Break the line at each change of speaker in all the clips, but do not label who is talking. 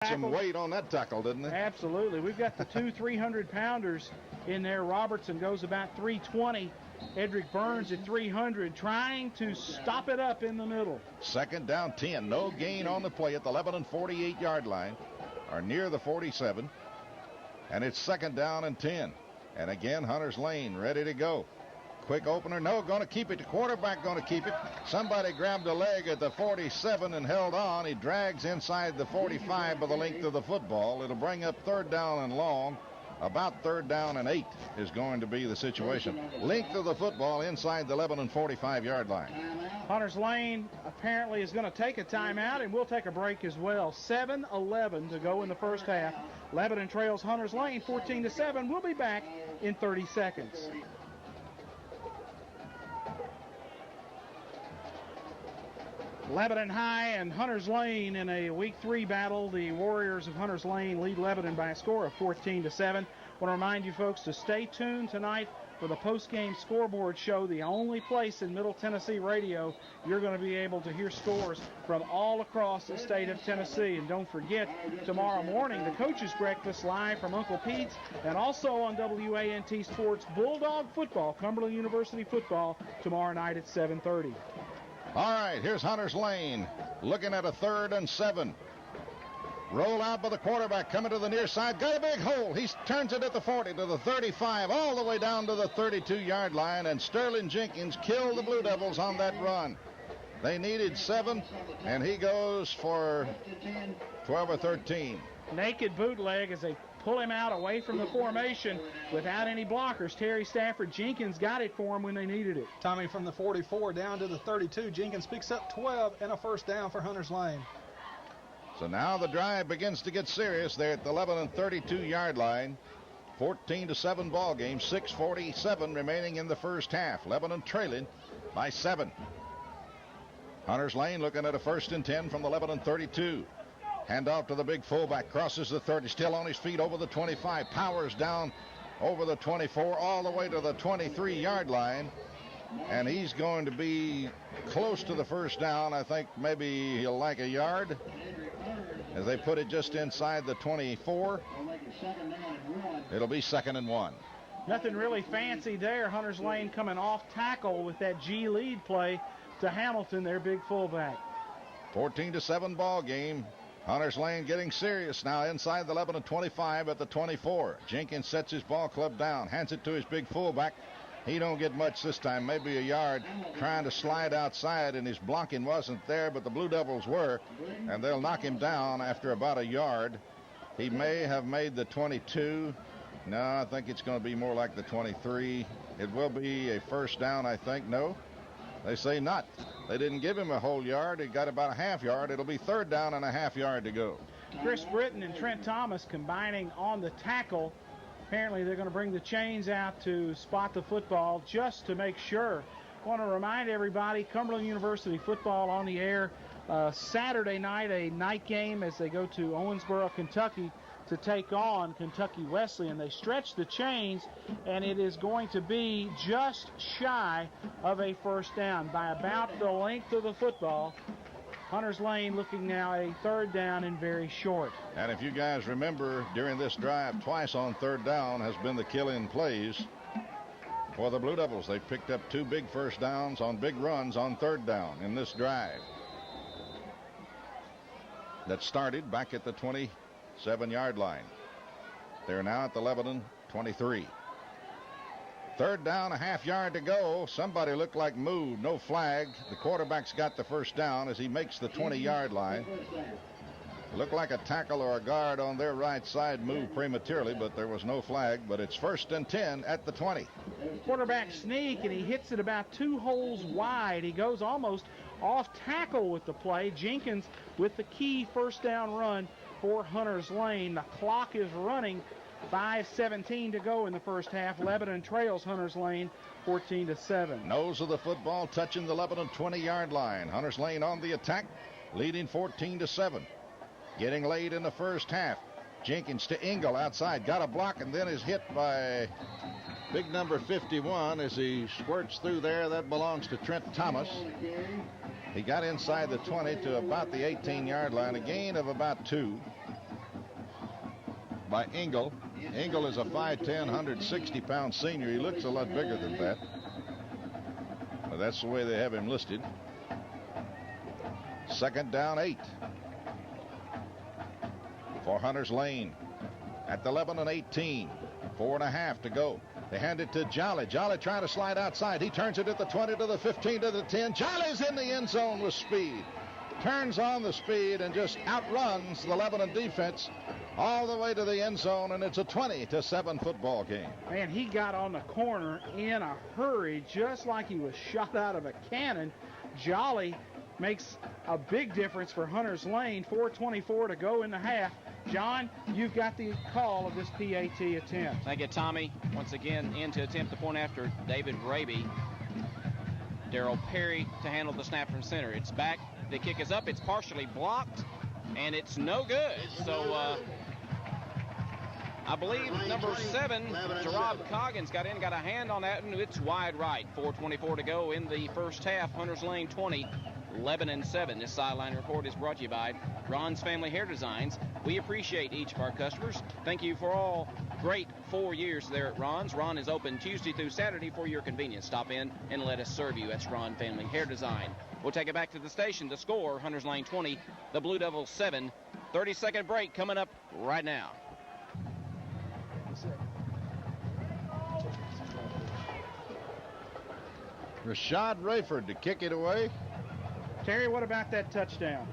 Some weight on that tackle, didn't they?
Absolutely. We've got the two 300-pounders in there. Robertson goes about 320. Edric Burns at 300, trying to stop it up in the middle.
Second down 10. No gain on the play at the 11 and 48-yard line, or near the 47. And it's second down and 10. And again, HuntersLane ready to go. Quick opener. No, going to keep it. The quarterback going to keep it. Somebody grabbed a leg at the 47 and held on. He drags inside the 45 by the length of the football. It'll bring up third down and long. About third down and 8 is going to be the situation. Length of the football inside the 11 and 45-yard line.
HuntersLane apparently is going to take a timeout, and we'll take a break as well. 7:11 to go in the first half. Lebanon trails HuntersLane 14-7. We'll be back in 30 seconds. Lebanon High and HuntersLane in a Week 3 battle. The Warriors of HuntersLane lead Lebanon by a score of 14-7. I want to remind you folks to stay tuned tonight for the post-game scoreboard show, the only place in Middle Tennessee radio you're going to be able to hear scores from all across the state of Tennessee. And don't forget, tomorrow morning, the Coaches Breakfast live from Uncle Pete's, and also on WANT Sports, Bulldog football, Cumberland University football, tomorrow night at 7:30.
All right, here's HuntersLane looking at a 3rd and 7. Roll out by the quarterback, coming to the near side. Got a big hole. He turns it at the 40 to the 35, all the way down to the 32-yard line, and Sterling Jenkins killed the Blue Devils on that run. They needed 7, and he goes for 12 or 13.
Naked bootleg as they pull him out away from the formation without any blockers. Terry Stafford Jenkins got it for him when they needed it.
Tommy from the 44 down to the 32. Jenkins picks up 12 and a first down for HuntersLane.
So now the drive begins to get serious. They're at the 11 and 32-yard line. 14-7 ball game. 6:47 remaining in the first half. Lebanon trailing by 7. HuntersLane looking at a 1st and 10 from the 11 and 32. Handoff to the big fullback, crosses the 30, still on his feet over the 25, powers down over the 24, all the way to the 23-yard line. And he's going to be close to the first down. I think maybe he'll like a yard as they put it just inside the 24. It'll be 2nd and 1.
Nothing really fancy there. HuntersLane coming off tackle with that G lead play to Hamilton, their big fullback.
14-7 ball game. HuntersLane getting serious now inside the 11 and 25 at the 24. Jenkins sets his ball club down, hands it to his big fullback. He don't get much this time, maybe a yard, trying to slide outside, and his blocking wasn't there, but the Blue Devils were, and they'll knock him down after about a yard. He may have made the 22. No, I think it's going to be more like the 23. It will be a first down, I think. No, they say not. They didn't give him a whole yard. He got about a half yard. It'll be 3rd down and a half yard to go.
Chris Britton and Trent Thomas combining on the tackle. Apparently they're going to bring the chains out to spot the football just to make sure. I want to remind everybody, Cumberland University football on the air Saturday night, a night game as they go to Owensboro, Kentucky to take on Kentucky Wesleyan. They stretch the chains, and it is going to be just shy of a first down by about the length of the football. HuntersLane looking now a 3rd down and very short.
And if you guys remember, during this drive, twice on 3rd down has been the kill-in plays for the Blue Devils. They've picked up 2 big first downs on big runs on 3rd down in this drive. That started back at the 27-yard line. They're now at the 11 and 23. 3rd down, a half yard to go. Somebody looked like moved. No flag. The quarterback's got the first down as he makes the 20-yard line. Looked like a tackle or a guard on their right side moved prematurely, but there was no flag. But it's 1st and 10 at the 20.
Quarterback sneak, and he hits it about 2 holes wide. He goes almost off tackle with the play. Jenkins with the key first down run for HuntersLane. The clock is running. 5:17 to go in the first half. Lebanon trails HuntersLane 14-7.
Nose of the football touching the 11 and 20-yard line. HuntersLane on the attack, leading 14-7. Getting late in the first half. Jenkins to Engel outside. Got a block and then is hit by big number 51 as he squirts through there. That belongs to Trent Thomas. He got inside the 20 to about the 18-yard line. A gain of about 2. by Engel. Engel is a 5'10", 160-pound senior. He looks a lot bigger than that. But that's the way they have him listed. Second down, 8 for Hunters Lane at the 11 and 18. 4.5 to go. They hand it to Jolly. Jolly trying to slide outside. He turns it at the 20 to the 15 to the 10. Jolly's in the end zone with speed. Turns on the speed and just outruns the Lebanon defense all the way to the end zone, and it's a 20-7 football game.
Man, he got on the corner in a hurry, just like he was shot out of a cannon. Jolly makes a big difference for Hunters Lane. 4:24 to go in the half. John, you've got the call of this PAT attempt.
Thank you, Tommy. Once again, in to attempt the point after David Raby. Darrell Perry to handle the snap from center. It's back. The kick is up. It's partially blocked, and it's no good. So I believe number 7, Gerard Coggins, got a hand on that, and it's wide right. 4:24 to go in the first half. Hunters Lane 20, Lebanon 7. This sideline report is brought to you by Ron's Family Hair Designs. We appreciate each of our customers. Thank you for all great 4 years there at Ron's. Ron is open Tuesday through Saturday for your convenience. Stop in and let us serve you. That's Ron Family Hair Design. We'll take it back to the station. The score, Hunters Lane 20, the Blue Devils 7. 30-second break coming up right now.
Rashad Rayford to kick it away.
Terry, what about that touchdown?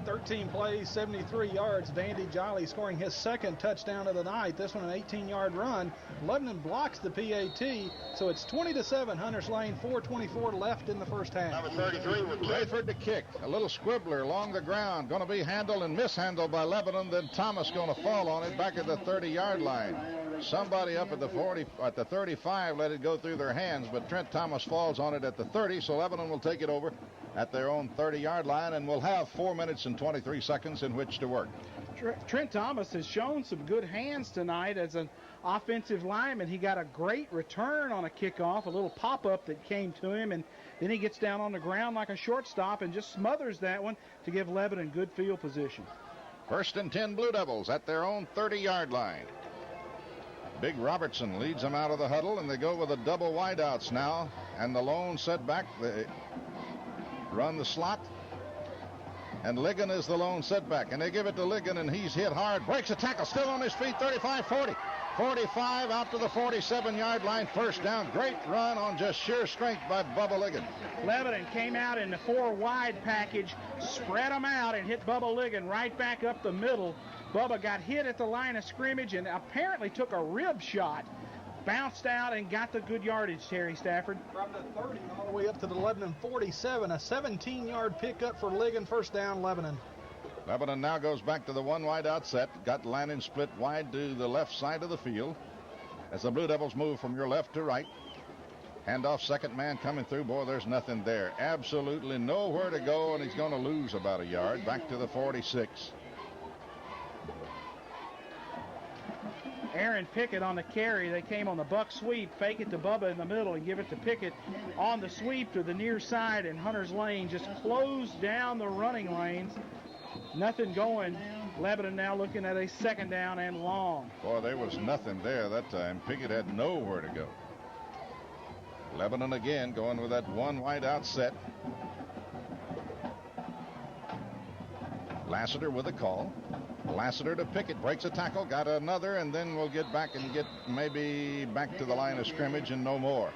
13 plays, 73 yards. Vandy Jolly scoring his second touchdown of the night. This one an 18-yard run. Lebanon blocks the PAT, so it's 20-7. Hunters Lane, 4:24 left in the first half.
Number 33 with Rayford to kick. A little squibbler along the ground. Going to be handled and mishandled by Lebanon. Then Thomas going to fall on it back at the 30-yard line. Somebody up at the 40, at the 35 let it go through their hands, but Trent Thomas falls on it at the 30, so Lebanon will take it over at their own 30-yard line, and we'll have 4 minutes and 23 seconds in which to work.
Trent Thomas has shown some good hands tonight as an offensive lineman. He got a great return on a kickoff, a little pop-up that came to him, and then he gets down on the ground like a shortstop and just smothers that one to give Lebanon good field position.
First and 10 Blue Devils at their own 30-yard line. Big Robertson leads them out of the huddle, and they go with a double wideouts now, and the lone setback. They run the slot, and Ligon is the lone setback, and they give it to Ligon, and he's hit hard, breaks a tackle, still on his feet, 35, 40, 45, out to the 47-yard line, first down. Great run on just sheer strength by Bubba Ligon.
Lebanon came out in the 4 wide package, spread them out, and hit Bubba Ligon right back up the middle. Bubba got hit at the line of scrimmage and apparently took a rib shot. Bounced out and got the good yardage, Terry Stafford.
From the 30 all the way up to the Lebanon 47, a 17-yard pickup for Ligon, first down Lebanon.
Lebanon now goes back to the 1 wide out set. Got Lannon split wide to the left side of the field as the Blue Devils move from your left to right. Handoff, second man coming through. Boy, there's nothing there. Absolutely nowhere to go, and he's going to lose about a yard. Back to the 46.
Aaron Pickett on the carry. They came on the buck sweep, fake it to Bubba in the middle and give it to Pickett on the sweep to the near side, and Hunters Lane just closed down the running lanes. Nothing going. Lebanon now looking at a second down and long.
Boy, there was nothing there that time. Pickett had nowhere to go. Lebanon again going with that 1 wide out set. Lassiter with a call. Lassiter to Pickett, breaks a tackle, got another, and then we'll get back and get maybe back to the line of scrimmage and no more.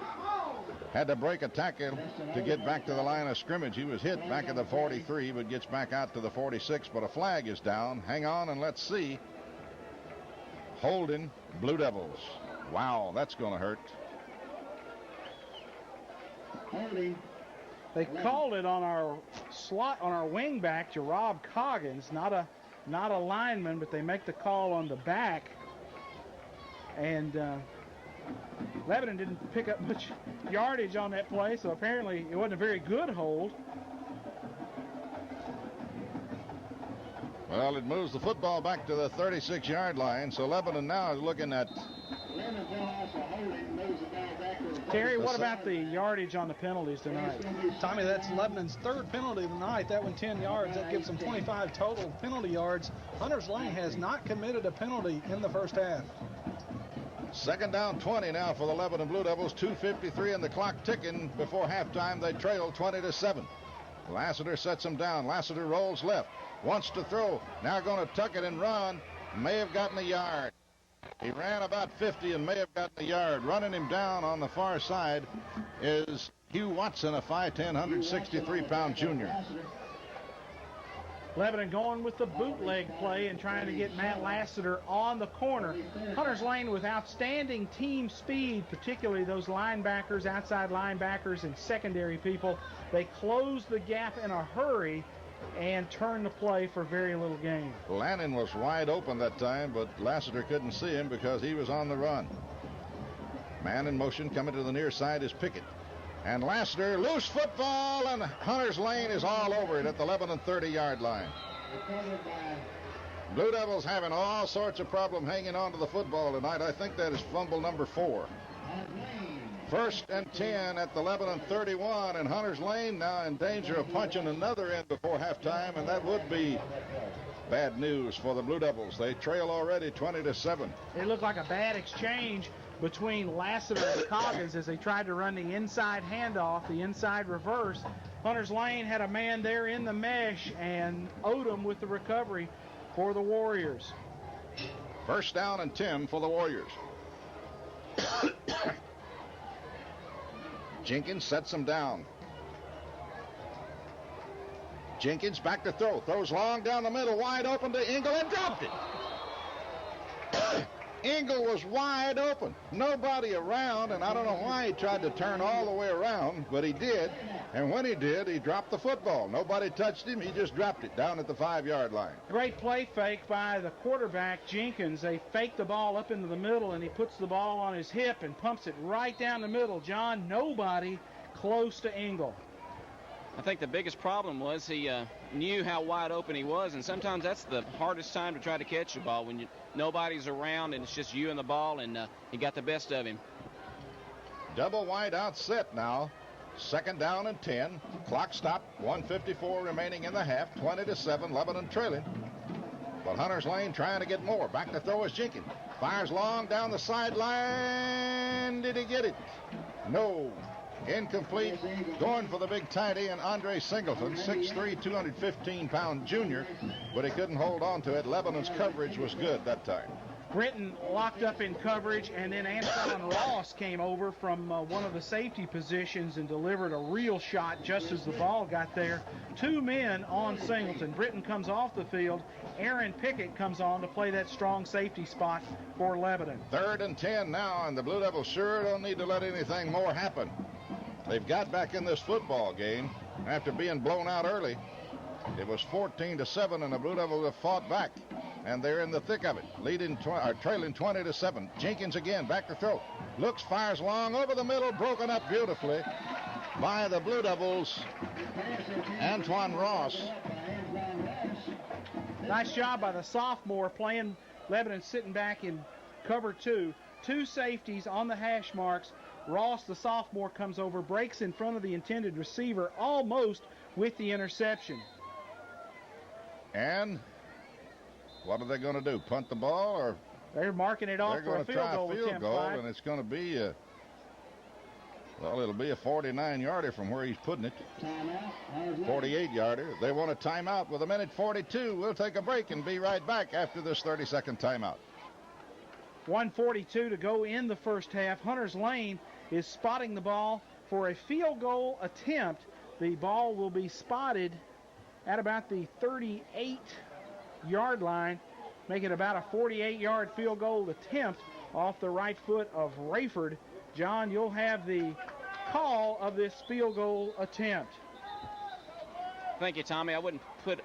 Had to break a tackle to get back to the line of scrimmage. He was hit back at the 43, but gets back out to the 46, but a flag is down. Hang on and let's see. Holding Blue Devils. Wow, that's going to hurt.
They called it on our slot, on our wing back, Gerard Coggins, not a lineman, but they make the call on the back. And Lebanon didn't pick up much yardage on that play, so apparently it wasn't a very good hold.
Well, it moves the football back to the 36-yard line, so Lebanon now is looking at...
Terry, what about the yardage on the penalties tonight?
Tommy, that's Lebanon's third penalty tonight. That one 10 yards. That gives them 25 total penalty yards. Hunters Lane has not committed a penalty in the first half.
Second down 20 now for the Lebanon Blue Devils. 2:53 and the clock ticking before halftime. They trail 20-7. Lassiter sets him down. Lassiter rolls left. Wants to throw. Now going to tuck it and run. May have gotten a yard. He ran about 50 and may have gotten a yard. Running him down on the far side is Hugh Watson, a 5'10", 163-pound junior.
Lebanon going with the bootleg play and trying to get Matt Lassiter on the corner. Hunters Lane with outstanding team speed, particularly those linebackers, outside linebackers, and secondary people. They close the gap in a hurry and turn the play for very little gain.
Lannon was wide open that time, but Lassiter couldn't see him because he was on the run. Man in motion coming to the near side is Pickett. And Lassiter, loose football, and Hunters Lane is all over it at the Lebanon 30-yard line. Blue Devils having all sorts of problem hanging on to the football tonight. I think that is fumble number 4. First and 10 at the Lebanon 31, and Hunters Lane now in danger of punching another in before halftime, and that would be bad news for the Blue Devils. They trail already 20-7.
It looked like a bad exchange between Lassiter and Coggins as they tried to run the inside handoff, the inside reverse. Hunters Lane had a man there in the mesh, and Odom with the recovery for the Warriors.
First down and 10 for the Warriors. Jenkins sets him down. Jenkins back to throw. Throws long down the middle, wide open to Engel, and dropped it. Engel was wide open. Nobody around, and I don't know why he tried to turn all the way around, but he did. And when he did, he dropped the football. Nobody touched him. He just dropped it down at the 5-yard line.
Great play fake by the quarterback, Jenkins. They fake the ball up into the middle, and he puts the ball on his hip and pumps it right down the middle. John, nobody close to Engel.
I think the biggest problem was he knew how wide open he was, and sometimes that's the hardest time to try to catch the ball, when nobody's around and it's just you and the ball, and he got the best of him.
Double wide out set now. Second down and 10. Clock stopped. 1:54 remaining in the half. 20-7. Lebanon trailing. But Hunters Lane trying to get more. Back to throw is Jenkins. Fires long down the sideline. Did he get it? No. Incomplete. Going for the big tight end, Andre Singleton, 6'3", 215-pound junior, but he couldn't hold on to it. Lebanon's coverage was good that time.
Britton locked up in coverage, and then Antoine Ross came over from one of the safety positions and delivered a real shot just as the ball got there. 2 men on Singleton. Britton comes off the field. Aaron Pickett comes on to play that strong safety spot for Lebanon. 3rd
and 10 now, and the Blue Devils sure don't need to let anything more happen. They've got back in this football game after being blown out early. It was 14-7, and the Blue Devils have fought back, and they're in the thick of it, trailing 20-7. Jenkins again, back to throw. Looks, fires long over the middle, broken up beautifully by the Blue Devils. Antoine Ross.
Nice job by the sophomore playing. Lebanon sitting back in cover 2. 2 safeties on the hash marks. Ross, the sophomore, comes over, breaks in front of the intended receiver, almost with the interception.
And what are they going to do? Punt the ball, or
they're marking it off for a field goal attempt,
and it's going to be it'll be a 49-yarder from where he's putting it. 48-yarder. They want a timeout with 1:42. We'll take a break and be right back after this 30-second timeout.
1:42 to go in the first half. Hunters Lane is spotting the ball for a field goal attempt. The ball will be spotted at about the 38-yard line, making about a 48-yard field goal attempt off the right foot of Rayford. John, you'll have the call of this field goal attempt.
Thank you, Tommy. I wouldn't put